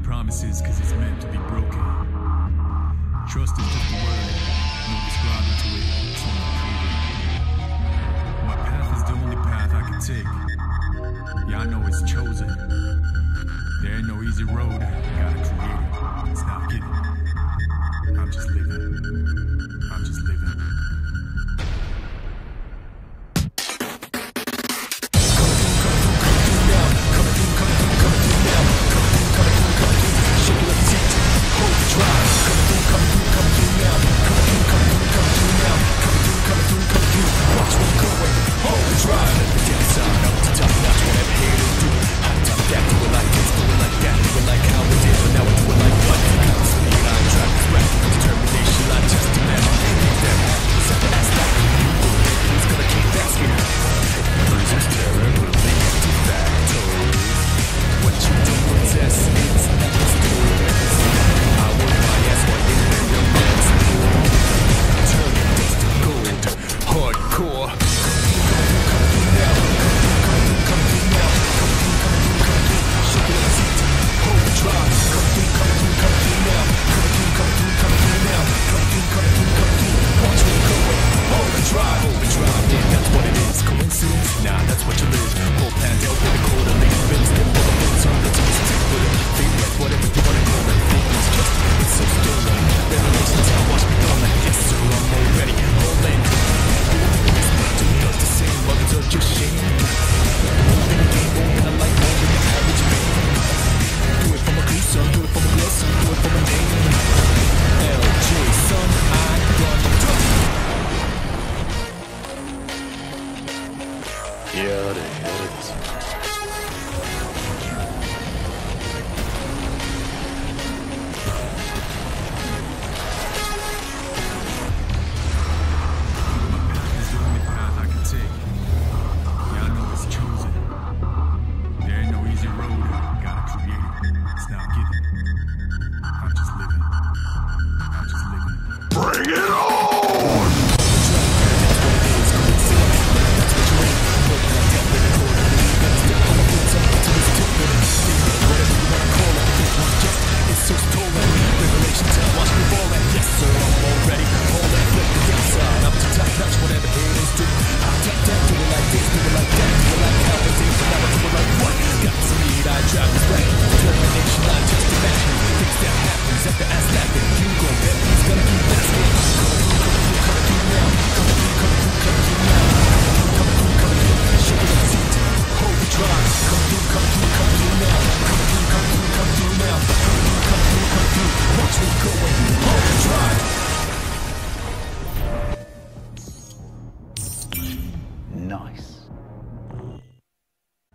promises cause it's meant to be broken. Trust is just a word, no describing to it, it's only proven. My path is the only path I can take. Yeah, I know it's chosen. There ain't no easy road, gotta create it. It's not given. I'm just living. I'm just living.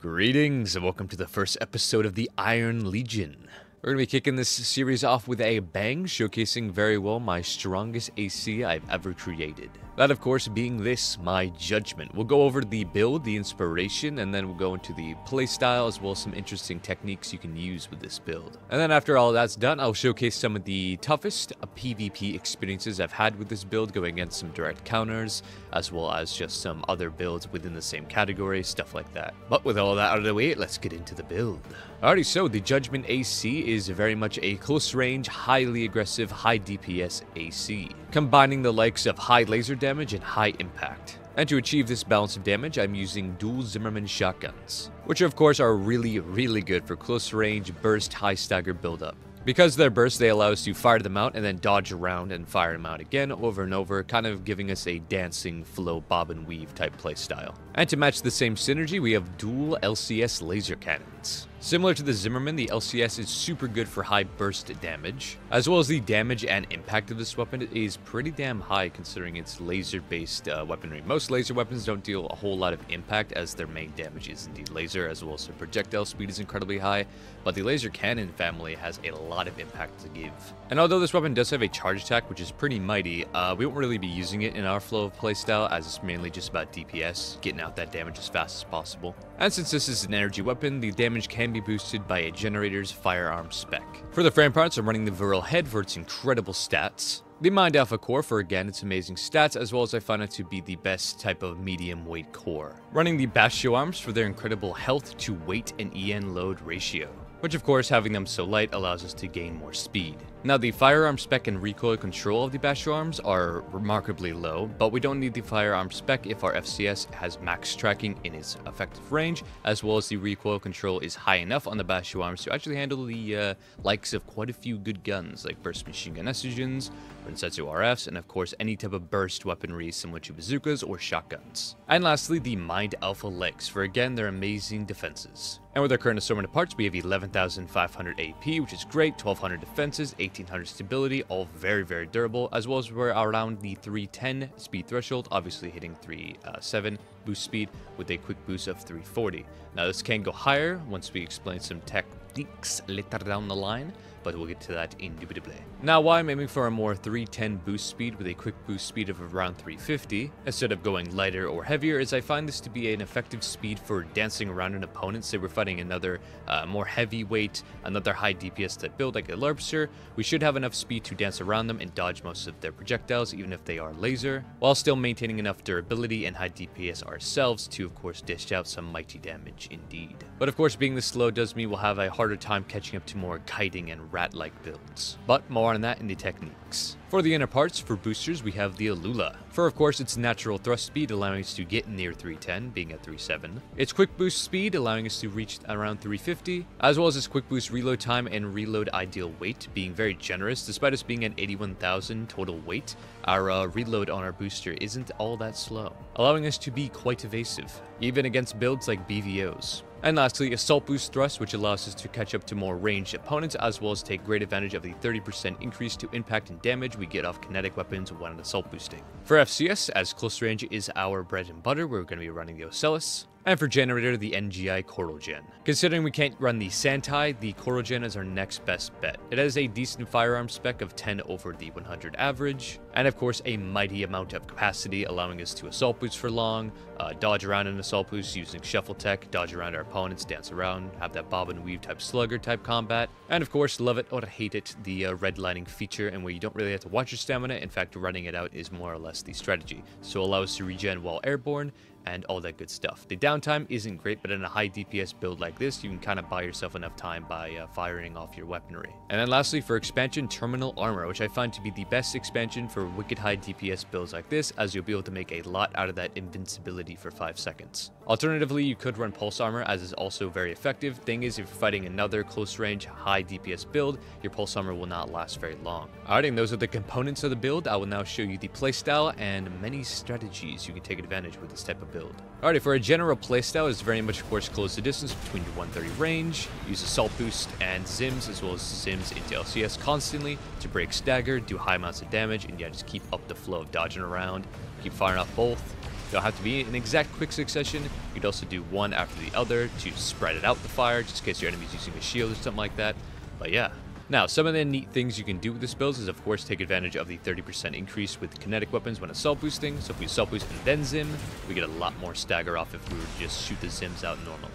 Greetings and welcome to the first episode of the Iron Legion. We're going to be kicking this series off with a bang, showcasing very well my strongest AC I've ever created. That, of course, being this, my Judgment. We'll go over the build, the inspiration, and then we'll go into the playstyle as well as some interesting techniques you can use with this build. And then after all that's done, I'll showcase some of the toughest PvP experiences I've had with this build, going against some direct counters, as well as just some other builds within the same category, stuff like that. But with all that out of the way, let's get into the build. Alrighty, so the Judgment AC is very much a close range, highly aggressive, high DPS AC, combining the likes of high laser damage and high impact. And to achieve this balance of damage, I'm using dual Zimmerman shotguns, which of course are really good for close range, burst, high stagger buildup. Because they're burst, they allow us to fire them out and then dodge around and fire them out again over and over, kind of giving us a dancing flow bob and weave type playstyle. And to match the same synergy, we have dual LCS laser cannons. Similar to the Zimmerman, the LCS is super good for high burst damage, as well as the damage and impact of this weapon is pretty damn high considering it's laser-based weaponry. Most laser weapons don't deal a whole lot of impact as their main damage is indeed laser, as well as their projectile speed is incredibly high, but the laser cannon family has a lot of impact to give. And although this weapon does have a charge attack, which is pretty mighty, we won't really be using it in our flow of playstyle as it's mainly just about DPS, getting out that damage as fast as possible. And since this is an energy weapon, the damage can be boosted by a generator's firearm spec. For the frame parts, I'm running the Virile Head for its incredible stats, the Mind Alpha core for, again, its amazing stats, as well as I found it to be the best type of medium weight core. Running the Bastio arms for their incredible health to weight and EN load ratio. which of course having them so light allows us to gain more speed. Now the firearm spec and recoil control of the Basho arms are remarkably low, but we don't need the firearm spec if our FCS has max tracking in its effective range, as well as the recoil control is high enough on the Basho arms to actually handle the likes of quite a few good guns like burst machine gun Essugens, Rensetsu RFs, and of course any type of burst weaponry similar to bazookas or shotguns. And lastly, the Mind Alpha legs for again their amazing defenses. And with our current assortment of parts, we have 11,500 AP, which is great, 1,200 defenses, 1,800 stability, all very durable, as well as we're around the 310 speed threshold, obviously hitting 3.7 boost speed with a quick boost of 340. Now this can go higher once we explain some techniques later down the line, but we'll get to that indubitably. Now, why I'm aiming for a more 310 boost speed with a quick boost speed of around 350, instead of going lighter or heavier, is I find this to be an effective speed for dancing around an opponent. Say we're fighting another more heavyweight, another high DPS type build like a Larbster, we should have enough speed to dance around them and dodge most of their projectiles, even if they are laser, while still maintaining enough durability and high DPS ourselves to of course dish out some mighty damage indeed. But of course being this slow does mean we'll have a harder time catching up to more kiting and rat-like builds. But more on that in the techniques. For the inner parts, for boosters, we have the Alula. For of course its natural thrust speed, allowing us to get near 310, being at 3.7. Its quick boost speed, allowing us to reach around 350, as well as its quick boost reload time and reload ideal weight, being very generous. Despite us being at 81,000 total weight, our reload on our booster isn't all that slow, allowing us to be quite evasive, even against builds like BVOs. And lastly, Assault Boost Thrust, which allows us to catch up to more ranged opponents, as well as take great advantage of the 30% increase to impact and damage we get off kinetic weapons when assault boosting. For FCS, as close range is our bread and butter, we're going to be running the Ocellus. And for generator, the NGI Korogen. Considering we can't run the Santai, the Korogen is our next best bet. It has a decent firearm spec of 10 over the 100 average, and of course a mighty amount of capacity, allowing us to assault boost for long, dodge around an assault boost using shuffle tech, dodge around our opponents, dance around, have that bob and weave type slugger type combat, and of course love it or hate it, the redlining feature, and where you don't really have to watch your stamina. In fact, running it out is more or less the strategy, so allow us to regen while airborne, and all that good stuff. The downtime isn't great, but in a high DPS build like this, you can kind of buy yourself enough time by firing off your weaponry. And then lastly, for expansion, Terminal Armor, which I find to be the best expansion for wicked high DPS builds like this, as you'll be able to make a lot out of that invincibility for 5 seconds. Alternatively, you could run Pulse Armor, as is also very effective. Thing is, if you're fighting another close range, high DPS build, your Pulse Armor will not last very long. Alright, and those are the components of the build. I will now show you the playstyle and many strategies you can take advantage with this type of build. Alright, for a general playstyle, it's very much, of course, close the distance between your 130 range, use Assault Boost and Zims, as well as Zims into LCS constantly to break stagger, do high amounts of damage, and yeah, just keep up the flow of dodging around, keep firing off both. Don't have to be in exact quick succession. You could also do one after the other to spread it out the fire, just in case your enemy's using a shield or something like that. But yeah. Now, some of the neat things you can do with this build is, of course, take advantage of the 30% increase with kinetic weapons when assault boosting. So if we assault boost and then Zim, we get a lot more stagger off if we were to just shoot the Zims out normally.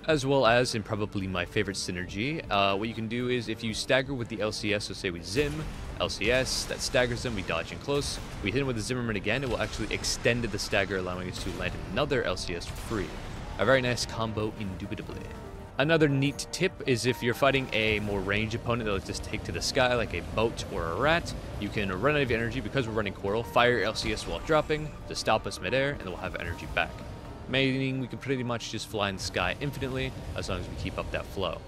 As well as, and probably my favorite synergy, what you can do is if you stagger with the LCS, so say we Zim, LCS, that staggers them, we dodge in close, we hit him with the Zimmerman again, it will actually extend the stagger, allowing us to land another LCS for free. A very nice combo, indubitably. Another neat tip is if you're fighting a more ranged opponent that'll just take to the sky like a boat or a rat, you can run out of energy because we're running Coral, fire LCS while dropping to stop us midair, and we'll have energy back. Meaning we can pretty much just fly in the sky infinitely as long as we keep up that flow.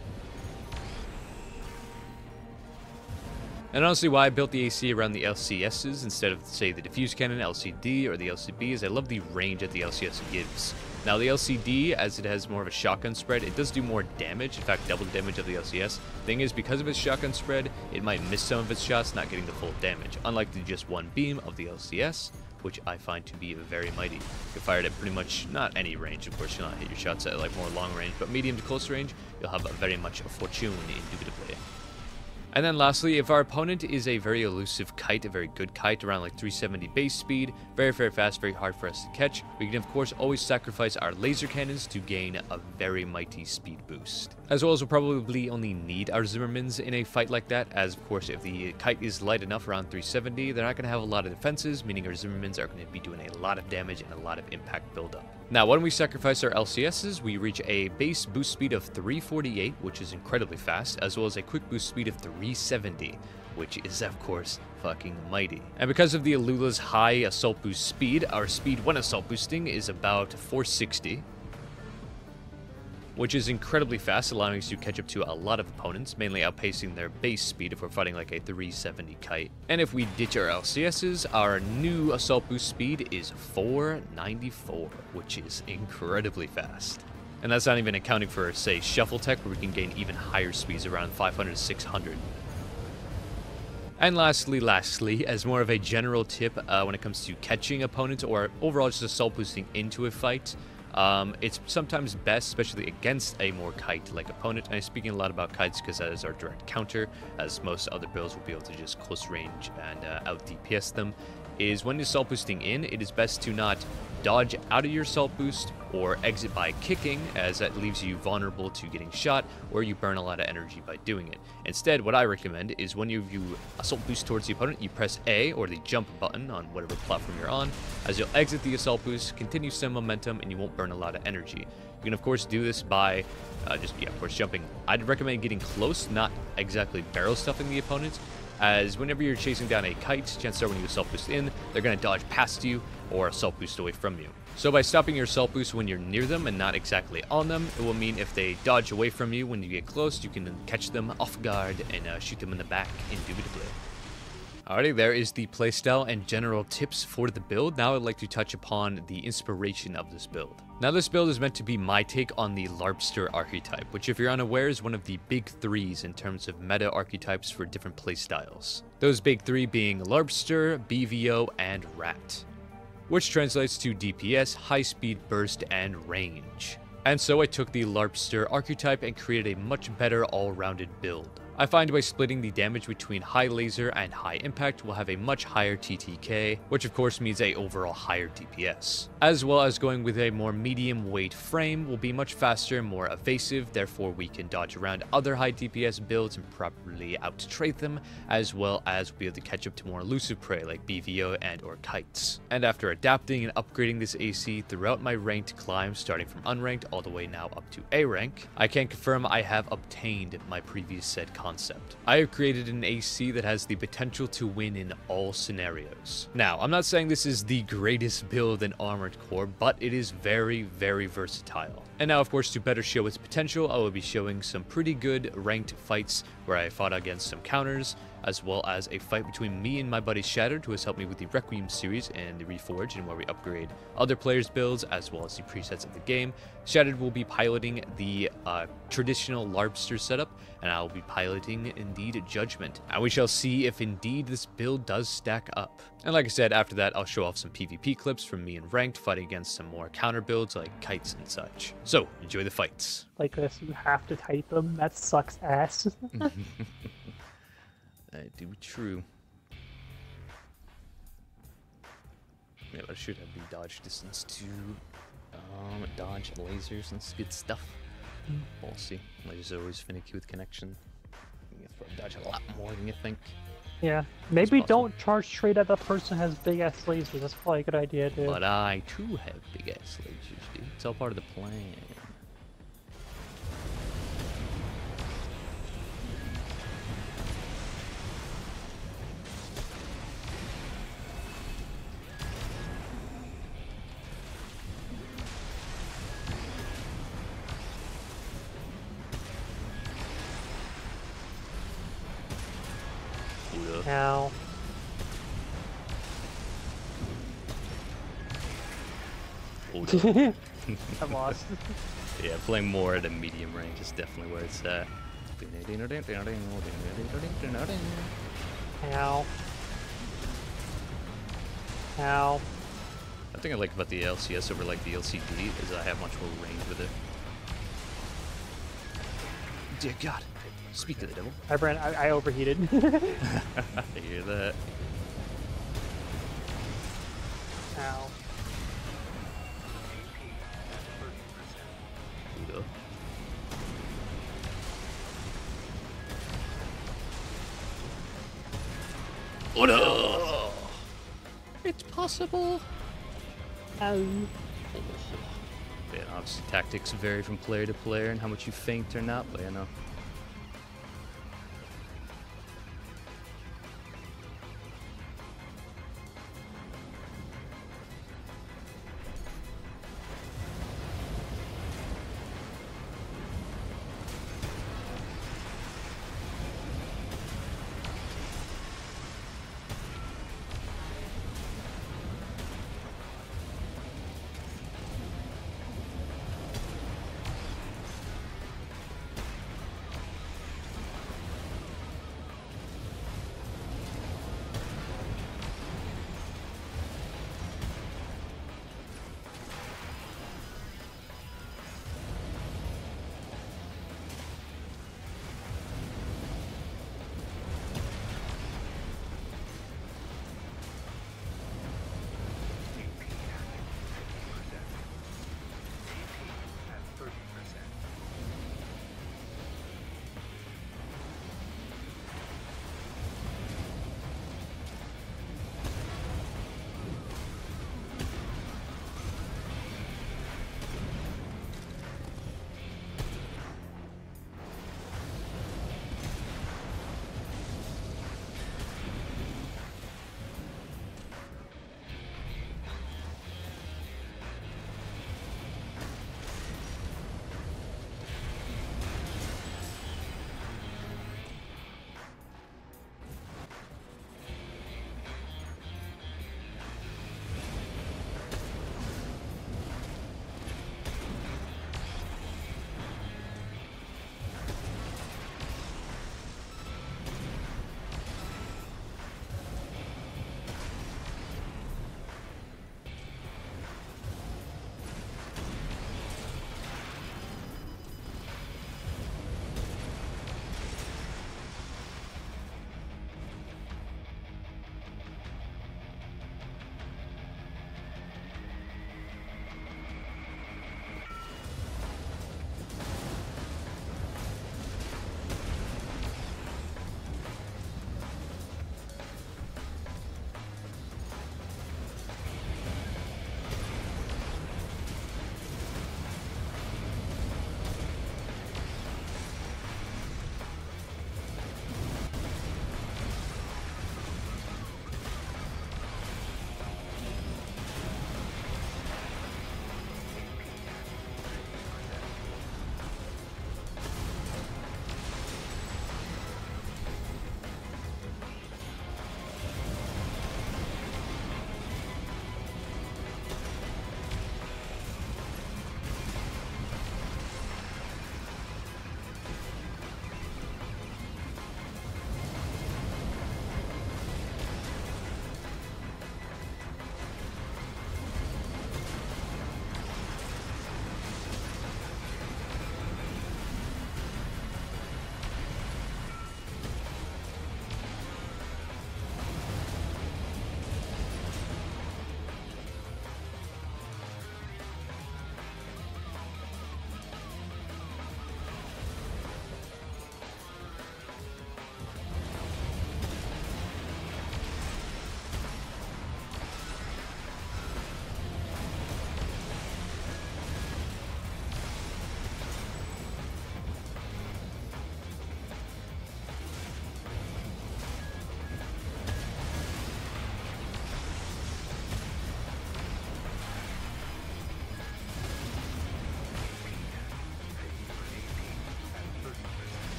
And honestly, why I built the AC around the LCSs instead of, say, the Diffuse Cannon, LCD, or the LCB is I love the range that the LCS gives. Now, the LCD, as it has more of a shotgun spread, it does do more damage, in fact, double the damage of the LCS. Thing is, because of its shotgun spread, it might miss some of its shots, not getting the full damage, unlike the just one beam of the LCS, which I find to be very mighty. You can fire it at pretty much, not any range, of course, you'll not hit your shots at like more long range, but medium to close range, you'll have very much a fortune, indubitably. And then lastly, if our opponent is a very elusive kite, a very good kite, around like 370 base speed, very fast, very hard for us to catch, we can of course always sacrifice our laser cannons to gain a very mighty speed boost. As well as we'll probably only need our Zimmermans in a fight like that, as of course if the kite is light enough around 370, they're not going to have a lot of defenses, meaning our Zimmermans are going to be doing a lot of damage and a lot of impact buildup. Now, when we sacrifice our LCSs, we reach a base boost speed of 348, which is incredibly fast, as well as a quick boost speed of 370, which is, of course, fucking mighty. And because of the Alula's high assault boost speed, our speed when assault boosting is about 460, which is incredibly fast, allowing us to catch up to a lot of opponents, mainly outpacing their base speed if we're fighting like a 370 kite. And if we ditch our LCSs, our new assault boost speed is 494, which is incredibly fast. And that's not even accounting for, say, Shuffle Tech, where we can gain even higher speeds around 500 to 600. And lastly, as more of a general tip when it comes to catching opponents or overall just assault boosting into a fight, it's sometimes best, especially against a more kite-like opponent, and I'm speaking a lot about kites because that is our direct counter, as most other builds will be able to just close range and out DPS them, is when you're assault boosting in, it is best to not dodge out of your assault boost or exit by kicking, as that leaves you vulnerable to getting shot, or you burn a lot of energy by doing it. Instead, what I recommend is when you assault boost towards the opponent, you press A, or the jump button on whatever platform you're on, as you'll exit the assault boost, continue some momentum, and you won't burn a lot of energy. You can, of course, do this by of course, jumping. I'd recommend getting close, not exactly barrel stuffing the opponent, as whenever you're chasing down a kite, chances are when you assault boost in, they're going to dodge past you or assault boost away from you. So by stopping your assault boost when you're near them and not exactly on them, it will mean if they dodge away from you when you get close, you can catch them off guard and shoot them in the back indubitably. Alrighty, there is the playstyle and general tips for the build. Now I'd like to touch upon the inspiration of this build. Now this build is meant to be my take on the Larpster archetype, which if you're unaware is one of the big threes in terms of meta archetypes for different playstyles. Those big three being Larpster, BVO, and Rat, which translates to DPS, high speed burst, and range. And so I took the Larpster archetype and created a much better all-rounded build. I find by splitting the damage between high laser and high impact will have a much higher TTK, which of course means a overall higher DPS. As well as going with a more medium weight frame will be much faster and more evasive, therefore we can dodge around other high DPS builds and properly out-trade them, as well as be able to catch up to more elusive prey like BVO and or kites. And after adapting and upgrading this AC throughout my ranked climb, starting from unranked all the way now up to A rank, I can confirm I have obtained my previous said concept. I have created an AC that has the potential to win in all scenarios. Now, I'm not saying this is the greatest build in Armored Core, but it is very, very versatile. And now, of course, to better show its potential, I will be showing some pretty good ranked fights where I fought against some counters, as well as a fight between me and my buddy Shattered, who has helped me with the Requiem series and the Reforge, and where we upgrade other players' builds, as well as the presets of the game. Shattered will be piloting the traditional Larpster setup, and I will be piloting, indeed, Judgment. And we shall see if indeed this build does stack up. And like I said, after that, I'll show off some PvP clips from me in Ranked, fighting against some more counter builds like kites and such. So, enjoy the fights. Like this, you have to type them. That sucks ass. That do be true. Yeah, I should have the dodge distance too. Dodge lasers and good stuff. We'll see. Lasers are always finicky with connection. You can dodge a lot more than you think. Yeah, maybe don't charge trade at the person who has big ass lasers. That's probably a good idea, dude. But I too have big ass lasers, dude. It's all part of the plan. Ow. I'm lost. Yeah, playing more at a medium range is definitely where it's at. Ow. Ow. I think I like about the LCS over like the LCD is I have much more range with it. Dear God. Speak of the devil. I overheated. I hear that. Ow. Udo. Oh no! It's possible. Ow. Obviously, tactics vary from player to player and how much you feint or not, but you know.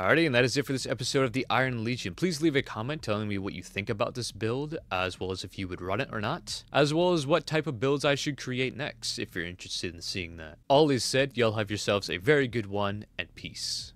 Alrighty, and that is it for this episode of the Iron Legion. Please leave a comment telling me what you think about this build, as well as if you would run it or not, as well as what type of builds I should create next, if you're interested in seeing that. All is said, y'all have yourselves a very good one, and peace.